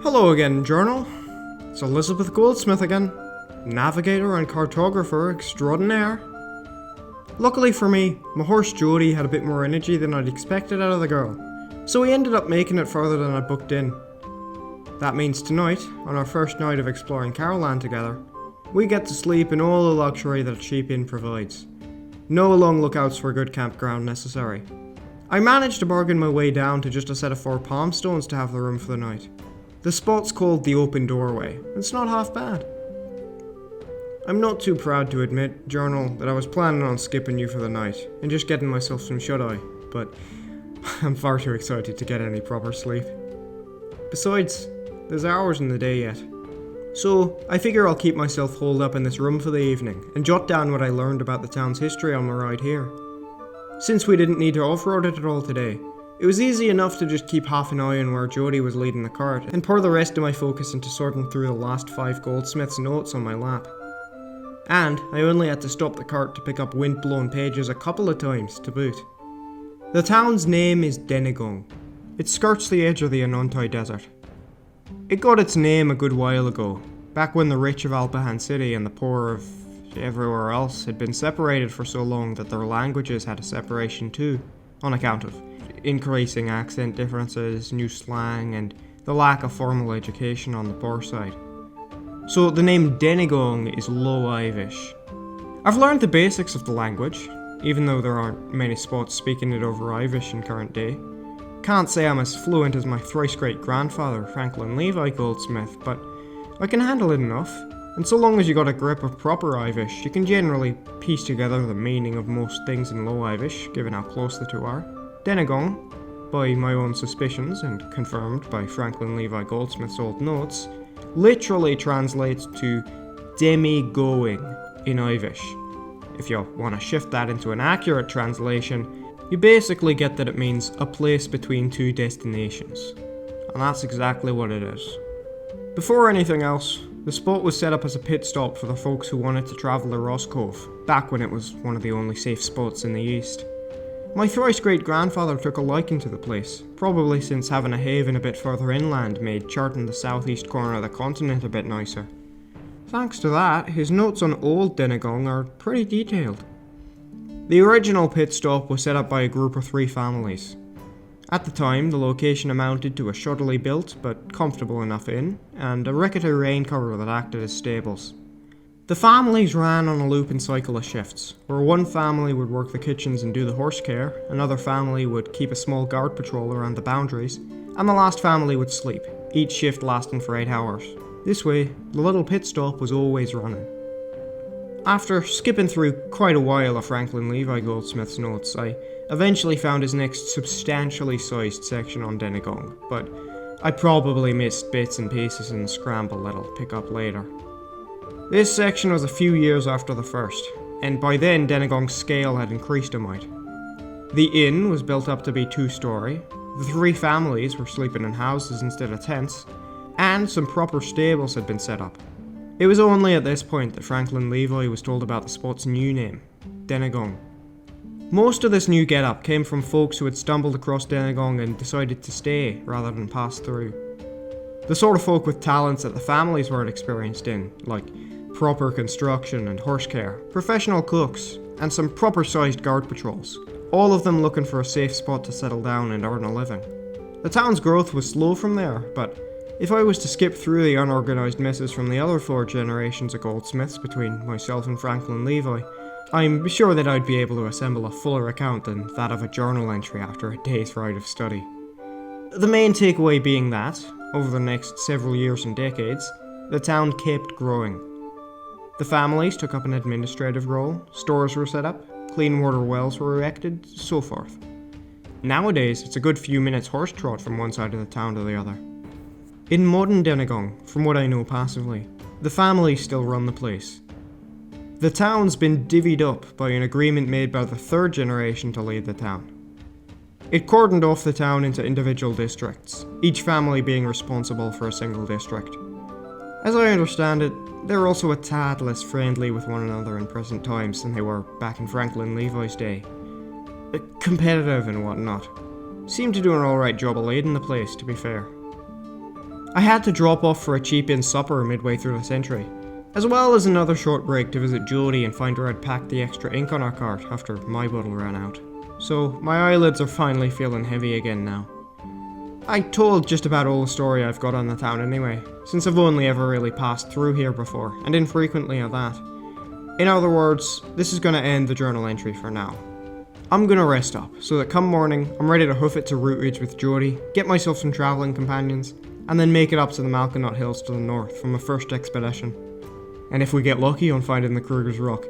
Hello again, Journal. It's Elizabeth Goldsmith again, navigator and cartographer extraordinaire. Luckily for me, my horse Jody had a bit more energy than I'd expected out of the girl, so we ended up making it further than I'd booked in. That means tonight, on our first night of exploring Karralan together, we get to sleep in all the luxury that a cheap inn provides. No long lookouts for a good campground necessary. I managed to bargain my way down to just a set of 4 palm stones to have the room for the night. The spot's called the Open Doorway. It's not half bad. I'm not too proud to admit, Journal, that I was planning on skipping you for the night and just getting myself some shut-eye, but I'm far too excited to get any proper sleep. Besides, there's hours in the day yet. So, I figure I'll keep myself holed up in this room for the evening and jot down what I learned about the town's history on my ride here. Since we didn't need to off-road it at all today, it was easy enough to just keep half an eye on where Jody was leading the cart and pour the rest of my focus into sorting through the last 5 Goldsmith's notes on my lap. And I only had to stop the cart to pick up wind-blown pages a couple of times to boot. The town's name is Denigong. It skirts the edge of the Anontai Desert. It got its name a good while ago, back when the rich of Alpahan City and the poor of everywhere else had been separated for so long that their languages had a separation too, on account of increasing accent differences, new slang, and the lack of formal education on the poor side. So the name Denigong is Low Ivish. I've learned the basics of the language, even though there aren't many spots speaking it over Ivish in current day. Can't say I'm as fluent as my thrice-great-grandfather, Franklin Levi Goldsmith, but I can handle it enough, and so long as you got a grip of proper Ivish, you can generally piece together the meaning of most things in Low Ivish, given how close the two are. Denigong, by my own suspicions and confirmed by Franklin Levi Goldsmith's old notes, literally translates to demi-going in Ivish. If you want to shift that into an accurate translation, you basically get that it means a place between 2 destinations. And that's exactly what it is. Before anything else, the spot was set up as a pit stop for the folks who wanted to travel to Roscove, back when it was one of the only safe spots in the east. My thrice-great-grandfather took a liking to the place, probably since having a haven a bit further inland made charting the southeast corner of the continent a bit nicer. Thanks to that, his notes on old Denigong are pretty detailed. The original pit stop was set up by a group of 3 families. At the time, the location amounted to a shoddily built but comfortable enough inn, and a rickety rain cover that acted as stables. The families ran on a looping cycle of shifts, where one family would work the kitchens and do the horse care, another family would keep a small guard patrol around the boundaries, and the last family would sleep, each shift lasting for 8 hours. This way, the little pit stop was always running. After skipping through quite a while of Franklin Levi Goldsmith's notes, I eventually found his next substantially sized section on Denigong, but I probably missed bits and pieces in the scramble that I'll pick up later. This section was a few years after the first, and by then Denigong's scale had increased a mite. The inn was built up to be 2-storey, the 3 families were sleeping in houses instead of tents, and some proper stables had been set up. It was only at this point that Franklin Levi was told about the spot's new name, Denigong. Most of this new get-up came from folks who had stumbled across Denigong and decided to stay rather than pass through. The sort of folk with talents that the families weren't experienced in, like proper construction and horse care, professional cooks, and some proper-sized guard patrols, all of them looking for a safe spot to settle down and earn a living. The town's growth was slow from there, but if I was to skip through the unorganised messes from the other 4 generations of Goldsmiths between myself and Franklin Levi, I'm sure that I'd be able to assemble a fuller account than that of a journal entry after a day's ride of study. The main takeaway being that, over the next several years and decades, the town kept growing. The families took up an administrative role, stores were set up, clean water wells were erected, so forth. Nowadays, it's a good few minutes horse trot from one side of the town to the other. In modern Denigong, from what I know passively, the families still run the place. The town's been divvied up by an agreement made by the 3rd generation to lead the town. It cordoned off the town into individual districts, each family being responsible for a single district. As I understand it, they're also a tad less friendly with one another in present times than they were back in Franklin Levi's day. Competitive and whatnot. Seemed to do an alright job of leading the place, to be fair. I had to drop off for a cheap inn supper midway through the century, as well as another short break to visit Jodie and find her I'd packed the extra ink on our cart after my bottle ran out. So my eyelids are finally feeling heavy again now. I told just about all the story I've got on the town anyway, since I've only ever really passed through here before, and infrequently at that. In other words, this is going to end the journal entry for now. I'm going to rest up, so that come morning, I'm ready to hoof it to Rootridge with Jodie, get myself some travelling companions, and then make it up to the Malkinot Hills to the north from a first expedition. And if we get lucky on finding the Kruger's Rock,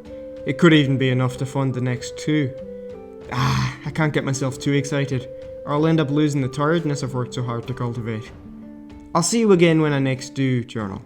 it could even be enough to fund the next two. I can't get myself too excited, or I'll end up losing the tiredness I've worked so hard to cultivate. I'll see you again when I next do journal.